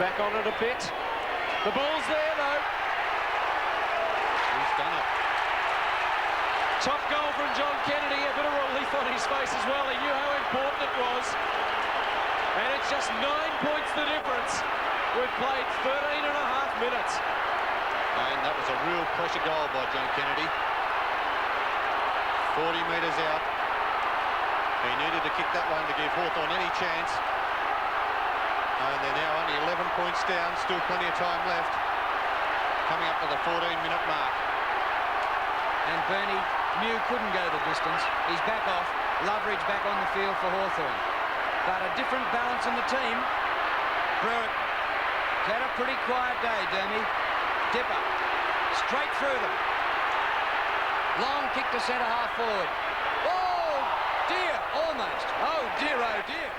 back on it a bit. The ball's there, though. He's done it. Top goal from John Kennedy. A bit of relief on his face as well. He knew how important it was. And it's just 9 points the difference. We've played 13 and a half minutes. And that was a real pressure goal by John Kennedy. 40 metres out. He needed to kick that one to give Hawthorn any chance. And they're now only 11 points down. Still plenty of time left. Coming up to the 14-minute mark. And Bernie Mew couldn't go the distance. He's back off. Loveridge back on the field for Hawthorn. But a different balance in the team. Brewitt had a pretty quiet day, Dermy. Dipper straight through them. Long kick to centre half forward. Oh dear, almost. Oh dear, oh dear.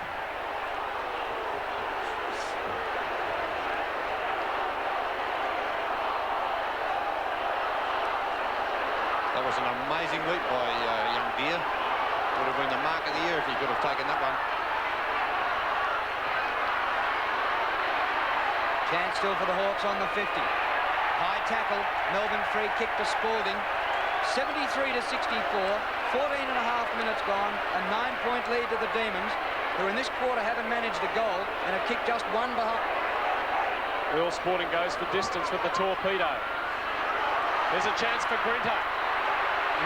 That was an amazing leap by young Deere. Would have been the mark of the year if he could have taken that one. Chance still for the Hawks on the 50. High tackle, Melbourne free kick to Spalding. 73 to 64, 14 and a half minutes gone, a 9-point lead to the Demons, who in this quarter haven't managed a goal and have kicked just one behind. Will Sporting goes for distance with the torpedo. There's a chance for Grinter.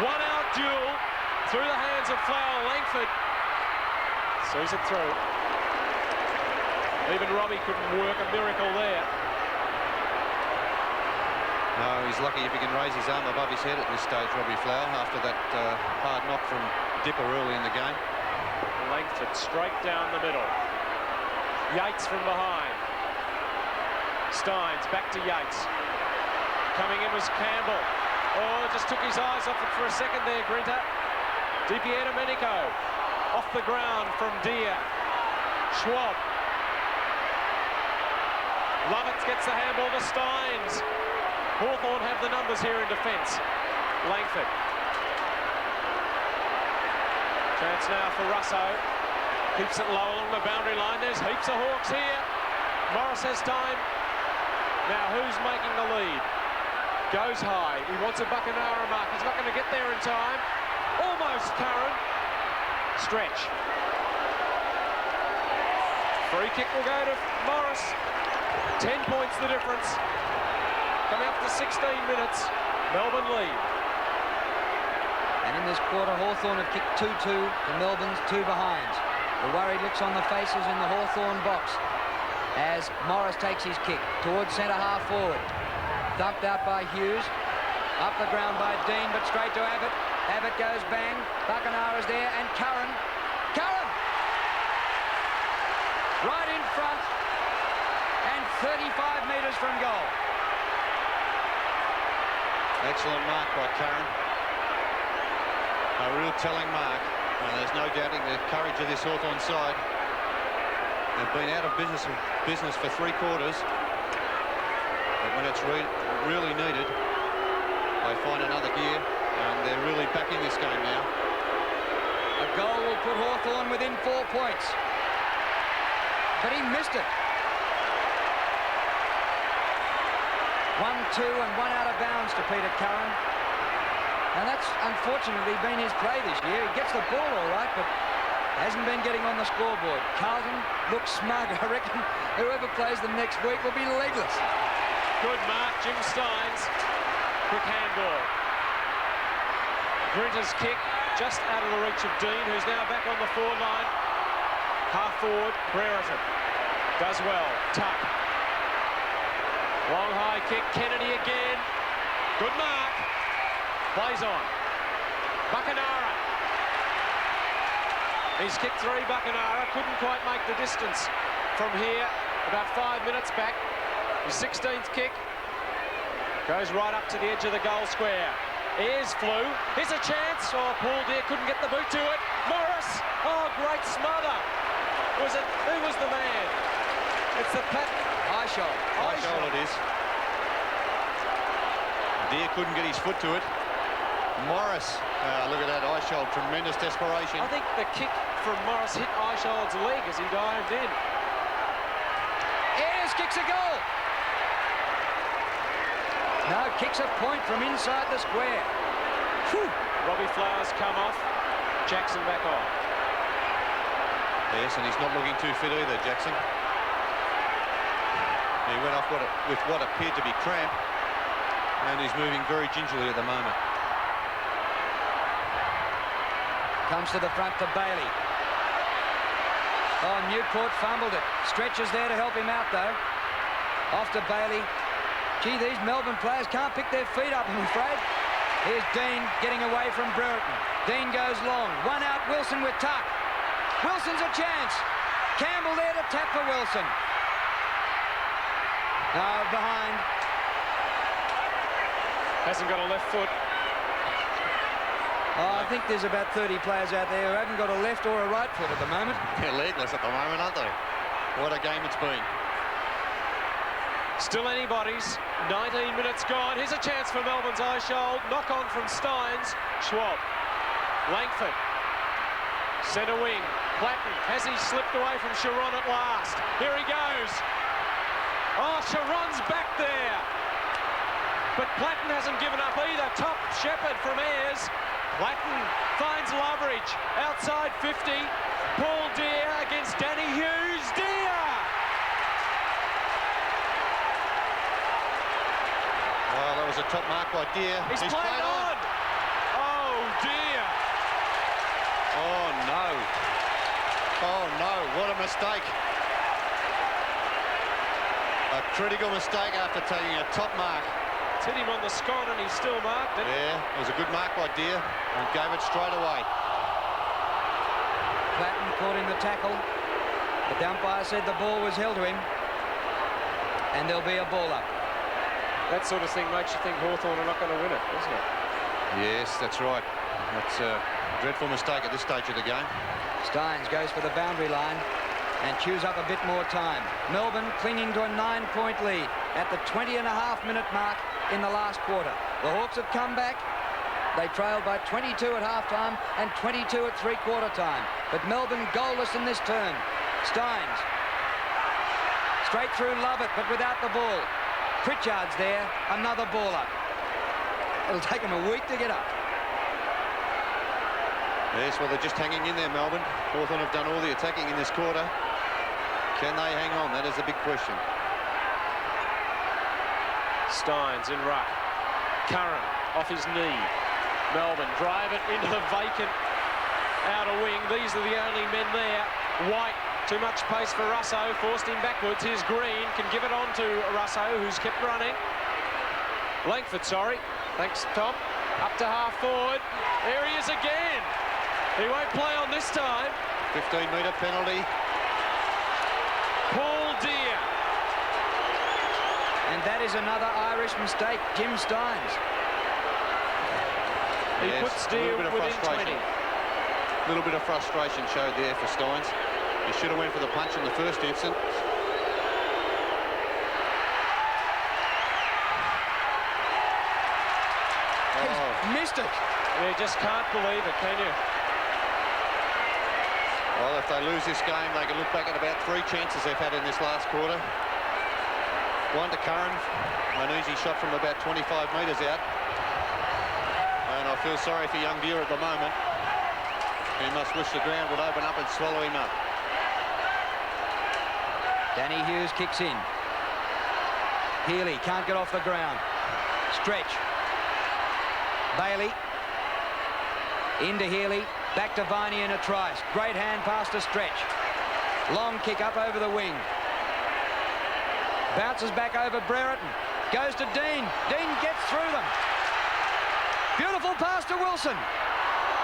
1-out duel through the hands of Flower. Langford sees it through. Even Robbie couldn't work a miracle there. No, he's lucky if he can raise his arm above his head at this stage, Robbie Flower, after that hard knock from Dipper early in the game. Langford straight down the middle. Yates from behind. Steins back to Yates. Coming in was Campbell. Oh, just took his eyes off it for a second there, Grinter. DiPierdomenico off the ground from Deere. Schwab. Lovett gets the handball to Steins. Hawthorn have the numbers here in defence. Langford. Chance now for Russo. Keeps it low along the boundary line. There's heaps of Hawks here. Morris has time. Now who's making the lead? Goes high. He wants a Buckenara mark. He's not going to get there in time. Almost Curran. Stretch. Free kick will go to Morris. 10 points the difference. Coming up to 16 minutes. Melbourne lead. And in this quarter, Hawthorn have kicked 2-2 to Melbourne's 2 behinds. The worried looks on the faces in the Hawthorn box as Morris takes his kick towards centre half forward. Dumped out by Hughes. Up the ground by Dean, but straight to Abbott. Abbott goes bang. Buckenara's there, and Curran. Curran! Right in front. And 35 metres from goal. Excellent mark by Curran. A real telling mark. And there's no doubting the courage of this Hawthorn side. They've been out of business for 3 quarters. But when it's really needed, they find another gear. And they're really back in this game now. A goal will put Hawthorn within 4 points. But he missed it. 1-2 and 1 out of bounds to Peter Curran. And that's unfortunately been his play this year. He gets the ball all right, but hasn't been getting on the scoreboard. Carlton looks smug. I reckon whoever plays them next week will be legless. Good mark, Jim Steins. Quick handball. Grinter's kick just out of the reach of Dean, who's now back on the forward line. Half forward, Brereton does well. Tuck. Long high kick, Kennedy again. Good mark. Plays on. Buckenara. He's kicked 3, Buckenara. Couldn't quite make the distance from here. About 5 minutes back. His 16th kick. Goes right up to the edge of the goal square. Here's Flew. Here's a chance. Oh, Paul Deere couldn't get the boot to it. Morris. Oh, great smother. Who was the man? It's the Pat. Eichel. Eichel it is. Deere couldn't get his foot to it. Morris, look at that, Eichel, tremendous desperation. I think the kick from Morris hit Eichel's leg as he dived in. Here's kicks a goal. No, kicks a point from inside the square. Whew. Robbie Flowers come off. Jackson back on. Yes, and he's not looking too fit either, Jackson. He went off with what appeared to be cramp, and he's moving very gingerly at the moment. Comes to the front to Bailey. Oh, Newport fumbled it. Stretch is there to help him out, though. Off to Bailey. Gee, these Melbourne players can't pick their feet up, I'm afraid. Here's Dean getting away from Brereton. Dean goes long. One out, Wilson with tuck. Wilson's a chance. Campbell there to tap for Wilson. No, behind. Hasn't got a left foot. Oh, I think there's about 30 players out there who haven't got a left or a right foot at the moment. They're legless at the moment, aren't they? What a game it's been. Still anybody's. 19 minutes gone. Here's a chance for Melbourne's Eyeshold. Knock on from Steins. Schwab. Langford. Centre wing. Platten. Has he slipped away from Sharon at last? Here he goes. Oh, Sharon's back there. But Platten hasn't given up either. Top Shepherd from Ayres. Platten finds Loveridge. Outside 50. Paul Deere against Danny Hughes. Deere! Well, that was a top mark by Deere. He's played on. Oh, Deere. Oh, no. Oh, no. What a mistake. A critical mistake after taking a top mark. It's hit him on the scon and he's still marked it. Yeah, it was a good mark by Deere and gave it straight away. Platten caught in the tackle. The umpire said the ball was held to him. And there'll be a ball up. That sort of thing makes you think Hawthorn are not going to win it, doesn't it? Yes, that's right. That's a dreadful mistake at this stage of the game. Steins goes for the boundary line and chews up a bit more time. Melbourne clinging to a 9-point lead at the 20.5-minute mark in the last quarter. The Hawks have come back. They trailed by 22 at half-time and 22 at three-quarter time. But Melbourne goalless in this term. Steins. Straight through Lovett, but without the ball. Pritchard's there, another ball up. It'll take him a week to get up. Yes, well, they're just hanging in there, Melbourne. Hawthorn have done all the attacking in this quarter. Can they hang on? That is the big question. Steins in ruck. Curran off his knee. Melbourne drive it into the vacant outer wing. These are the only men there. White, too much pace for Russo, forced him backwards. Here's Green, can give it on to Russo, who's kept running. Langford, sorry. Thanks, Tom. Up to half forward. There he is again. He won't play on this time. 15-metre penalty. Paul Deere. And that is another Irish mistake, Jim Steins. He Yes, puts Deere within 20. A little bit of frustration showed there for Steins. He should have went for the punch in the first instance. Missed it. You just can't believe it, can you? Well, if they lose this game, they can look back at about 3 chances they've had in this last quarter. One to Curran, an easy shot from about 25 metres out. And I feel sorry for young Deere at the moment. He must wish the ground would open up and swallow him up. Danny Hughes kicks in. Healy can't get off the ground. Stretch. Bailey. Into Healy. Back to Viney and a tries. Great hand pass to Stretch. Long kick up over the wing. Bounces back over Brereton. Goes to Dean. Dean gets through them. Beautiful pass to Wilson.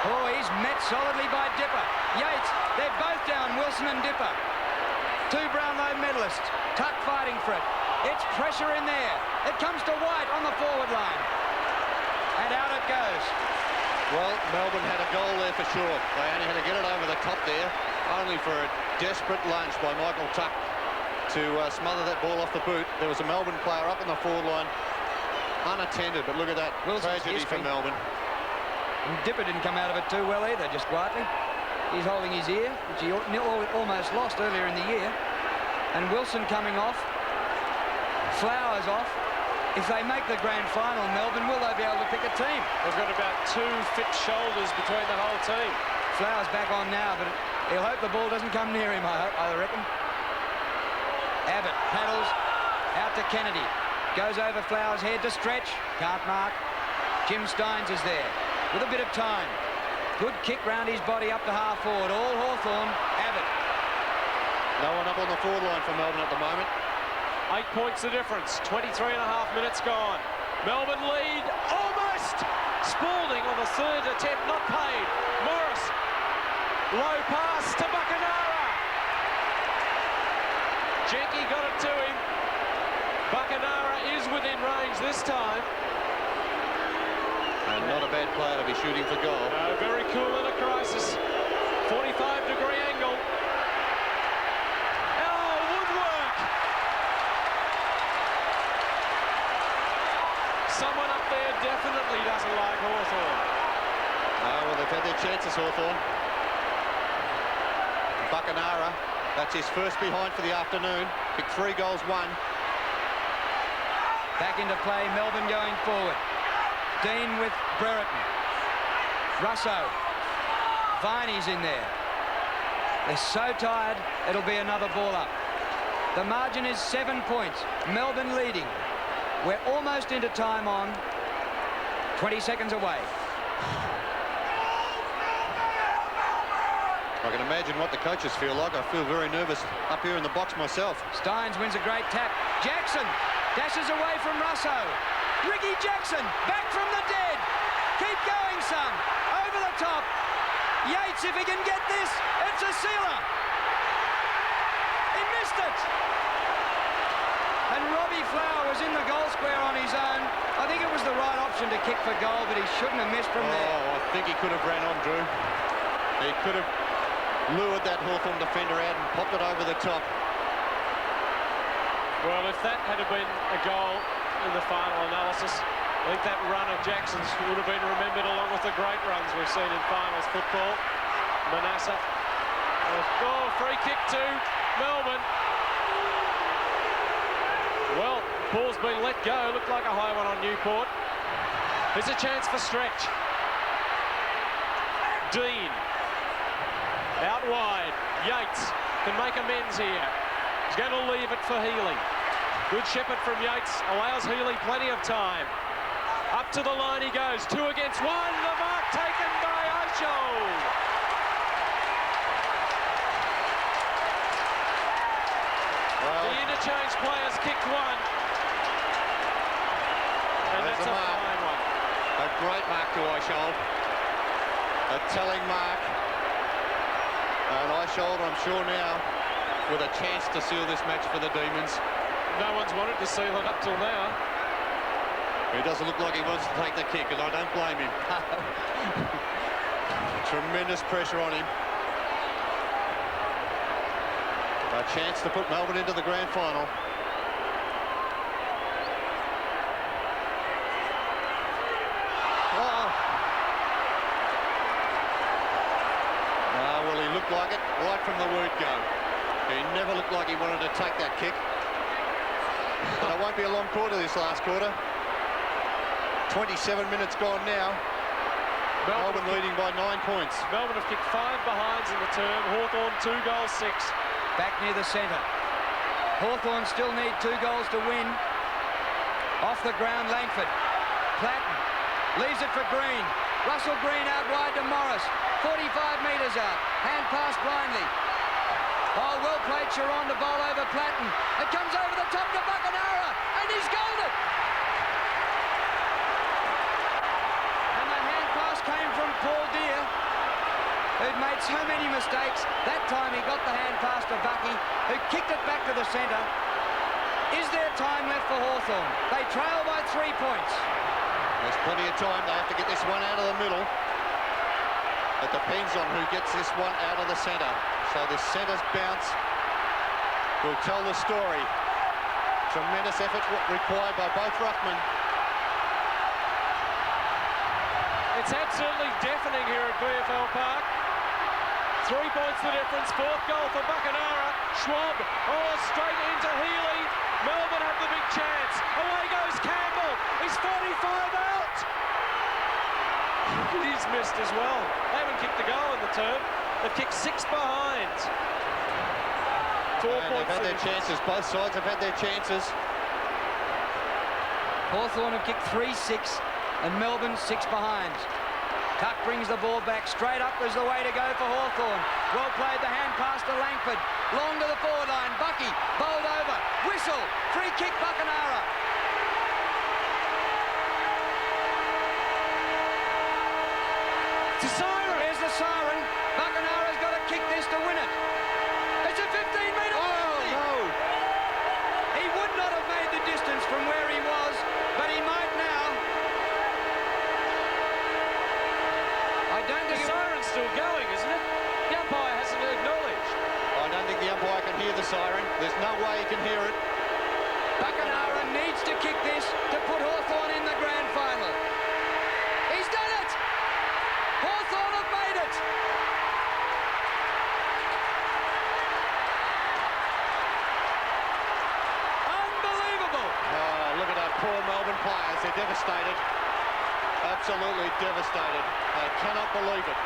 Oh, he's met solidly by Dipper. Yates, they're both down, Wilson and Dipper. 2 Brownlow medalists. Tuck fighting for it. It's pressure in there. It comes to White on the forward line. And out it goes. Well, Melbourne had a goal there for sure. They only had to get it over the top there, only for a desperate lunge by Michael Tuck to smother that ball off the boot. There was a Melbourne player up on the forward line, unattended, but look at that. Wilson's tragedy for Melbourne. And Dipper didn't come out of it too well either, just quietly. He's holding his ear, which he almost lost earlier in the year. And Wilson coming off. Flowers off. If they make the grand final, Melbourne, will they be able to pick a team? They've got about 2 fit shoulders between the whole team. Flowers back on now, but he'll hope the ball doesn't come near him, I reckon. Abbott paddles out to Kennedy. Goes over Flowers' head to stretch. Can't mark. Jim Steins is there with a bit of time. Good kick round his body up to half forward. All Hawthorn. Abbott. No one up on the forward line for Melbourne at the moment. 8 points the difference. 23.5 minutes gone. Melbourne lead almost. Spalding on the 3rd attempt, not paid. Morris. Low pass to Buckenara. Jenke got it to him. Buckenara is within range this time. And not a bad player to be shooting for goal. Very cool in a crisis. 45-degree angle. Oh, woodwork. Someone up there definitely doesn't like Hawthorn. Well, they've had their chances, Hawthorn. Buckenara, that's his first behind for the afternoon. Kicked 3 goals, 1. Back into play, Melbourne going forward. Dean with Brereton. Russo. Viney's in there. They're so tired, it'll be another ball up. The margin is 7 points. Melbourne leading. We're almost into time on. 20 seconds away. I can imagine what the coaches feel like. I feel very nervous up here in the box myself. Steins wins a great tap. Jackson dashes away from Russo. Ricky Jackson back from the dead. Keep going, son. Over the top. Yates, if he can get this, it's a sealer. He missed it. And Robbie Flower was in the goal square on his own. I think it was the right option to kick for goal, but he shouldn't have missed from there. I think he could have ran on, Drew. He could have lured that Hawthorn defender out and popped it over the top. Well, if that had been a goal in the final analysis, I think that run of Jackson's would have been remembered along with the great runs we've seen in finals football. Manasseh. Oh, free kick to Melbourne. Well, ball's been let go. Looked like a high one on Newport. There's a chance for stretch. Dean. Out wide. Yates can make amends here. He's going to leave it for Healy. Good shepherd from Yates. Allows Healy plenty of time. Up to the line he goes. 2 against 1. The mark taken by Osho. Well, the interchange players kicked 1. And that's a fine one. A great mark to Osho. A telling mark. And Oshold, I'm sure now, with a chance to seal this match for the Demons. No one's wanted to seal it up till now. He doesn't look like he wants to take the kick, and I don't blame him. Tremendous pressure on him. A chance to put Melbourne into the grand final. Well, he looked like it right from the word go. He never looked like he wanted to take that kick. But it won't be a long quarter this last quarter. 27 minutes gone now. Melbourne leading by 9 points. Melbourne have kicked 5 behinds in the term. Hawthorn 2 goals 6. Back near the centre. Hawthorn still need 2 goals to win. Off the ground, Langford. Platten leaves it for Green. Russell Green out wide to Morris. 45 metres out. Hand pass blindly. Oh, well played Sharon to bowl over Platten. It comes over the top to Buckenara, and he's goaled it. And the hand pass came from Paul Deere, who'd made so many mistakes. That time he got the hand pass to Bucky, who kicked it back to the centre. Is there time left for Hawthorn? They trail by 3 points. There's plenty of time. They have to get this one out of the middle. It depends on who gets this one out of the centre. So the centre's bounce will tell the story. Tremendous effort required by both ruckmen. It's absolutely deafening here at VFL Park. 3 points the difference. 4th goal for Buckenara. Schwab, straight into Healy. Melbourne have the big chance. Away goes Campbell. He's 45 out. He's missed as well. They haven't kicked a goal in the term. They've kicked 6 behind. 4 points. They've had their chances. Both sides have had their chances. Hawthorn have kicked 3-6 and Melbourne 6 behind. Tuck brings the ball back. Straight up is the way to go for Hawthorn. Well played, the hand pass to Langford. Long to the forward line. Bucky bowled over. Whistle. Free kick Buckenara. It's a siren. There's the siren. Buckenara's got to kick this to win it. It's a 15-metre penalty. No. He would not have made the distance from where he was, but he might now. I don't The think siren's still going, isn't it? The umpire hasn't acknowledged. I don't think the umpire can hear the siren. There's no way he can hear it. Buckenara needs to kick this to put Hawthorn in the grand final. He's done it! Hawthorn have made it! Unbelievable! Oh, look at that poor Melbourne players. They're devastated. Absolutely devastated. They cannot believe it.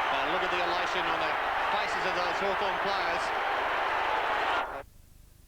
And look at the elation on the faces of those Hawthorn players.